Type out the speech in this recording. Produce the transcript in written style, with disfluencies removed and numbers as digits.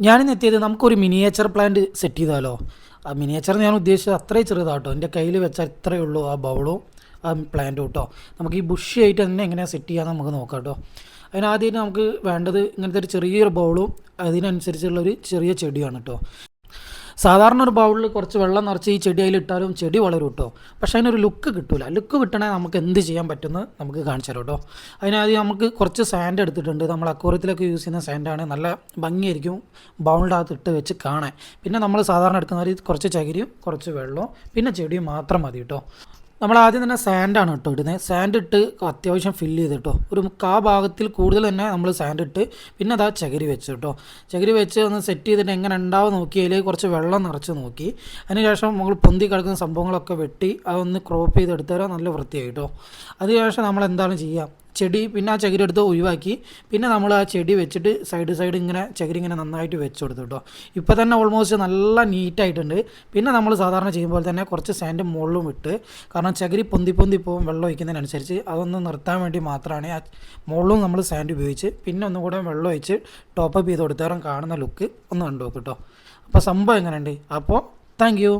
ഞാനിന്ന് എത്തിയത് നമുക്കൊരു മിനിയേച്ചർ പ്ലാന്റ് സെറ്റ് ചെയ്താലോ. ആ മിനിയേച്ചർ ഞാൻ ഉദ്ദേശിച്ചത് അത്രയും ചെറുതാട്ടോ, എൻ്റെ കയ്യിൽ വെച്ചാൽ ഇത്രയേ ഉള്ളൂ ആ ബൗളും ആ പ്ലാന്റും കേട്ടോ. നമുക്ക് ഈ ബുഷി ആയിട്ട് തന്നെ എങ്ങനെയാണ് സെറ്റ് ചെയ്യാമെന്ന് നമുക്ക് നോക്കാം കേട്ടോ. അതിനാദ്യം നമുക്ക് വേണ്ടത് ഇങ്ങനത്തെ ഒരു ചെറിയൊരു ബൗളും അതിനനുസരിച്ചുള്ളൊരു ചെറിയ ചെടിയാണ് കേട്ടോ. സാധാരണ ഒരു ബൗളിൽ കുറച്ച് വെള്ളം നിറച്ച് ഈ ചെടി അതിലിട്ടാലും ചെടി വളരും കേട്ടോ. പക്ഷേ അതിനൊരു ലുക്ക് കിട്ടില്ല. ലുക്ക് കിട്ടണമെങ്കിൽ നമുക്ക് എന്ത് ചെയ്യാൻ പറ്റുമെന്ന് നമുക്ക് കാണിച്ചു തരാം കേട്ടോ. അതിനാദ്യം നമുക്ക് കുറച്ച് സാൻഡ് എടുത്തിട്ടുണ്ട്. നമ്മൾ അക്വേറിയത്തിലൊക്കെ യൂസ് ചെയ്യുന്ന സാൻഡാണ്. നല്ല ഭംഗിയായിരിക്കും ബൗളിൻ്റെ അകത്ത് ഇട്ട് വെച്ച് കാണാൻ. പിന്നെ നമ്മൾ സാധാരണ എടുക്കുന്ന കുറച്ച് ചകിരിയും കുറച്ച് വെള്ളവും പിന്നെ ചെടിയും മാത്രം മതി കേട്ടോ. നമ്മൾ ആദ്യം തന്നെ സാൻഡാണ് കേട്ടോ ഇടുന്നത്. സാൻഡ് ഇട്ട് അത്യാവശ്യം ഫില്ല് ചെയ്ത് കേട്ടോ. ഒരു ഭാഗത്തിൽ കൂടുതൽ തന്നെ നമ്മൾ സാൻഡ് ഇട്ട് പിന്നെ അതാ ചകിരി വെച്ച് കേട്ടോ. ചകിരി വെച്ച് ഒന്ന് സെറ്റ് ചെയ്തിട്ട് എങ്ങനെ ഉണ്ടാവും നോക്കി അതിലേക്ക് കുറച്ച് വെള്ളം നിറച്ച് നോക്കി. അതിനുശേഷം നമ്മൾ പൊന്തി കിടക്കുന്ന സംഭവങ്ങളൊക്കെ വെട്ടി അതൊന്ന് ക്രോപ്പ് ചെയ്തെടുത്താൽ നല്ല വൃത്തിയായി കേട്ടോ. അതിനുശേഷം നമ്മൾ എന്താണ് ചെയ്യുക, ചെടി പിന്നെ ആ ചകിരി എടുത്ത് ഒഴിവാക്കി പിന്നെ നമ്മൾ ആ ചെടി വെച്ചിട്ട് സൈഡ് ഇങ്ങനെ ചകിരി ഇങ്ങനെ നന്നായിട്ട് വെച്ച് കൊടുത്തു കേട്ടോ. ഇപ്പോൾ തന്നെ ഓൾമോസ്റ്റ് നല്ല നീറ്റായിട്ടുണ്ട്. പിന്നെ നമ്മൾ സാധാരണ ചെയ്യുമ്പോൾ തന്നെ കുറച്ച് സാൻഡ് മുകളിലും ഇട്ട്, കാരണം ചകിരി പൊന്തി പോകും വെള്ളം ഒഴിക്കുന്നതിനനുസരിച്ച് അതൊന്ന് നിർത്താൻ വേണ്ടി മാത്രമാണ് ആ മുകളിലും നമ്മൾ സാൻഡ് ഉപയോഗിച്ച് പിന്നെ ഒന്നുകൂടെ വെള്ളം ഒഴിച്ച് ടോപ്പപ്പ് ചെയ്ത് കൊടുത്താലും കാണുന്ന ലുക്ക് ഒന്ന് കണ്ടു നോക്കും കേട്ടോ. അപ്പോൾ സംഭവം എങ്ങനെയുണ്ട്. അപ്പോൾ താങ്ക് യു.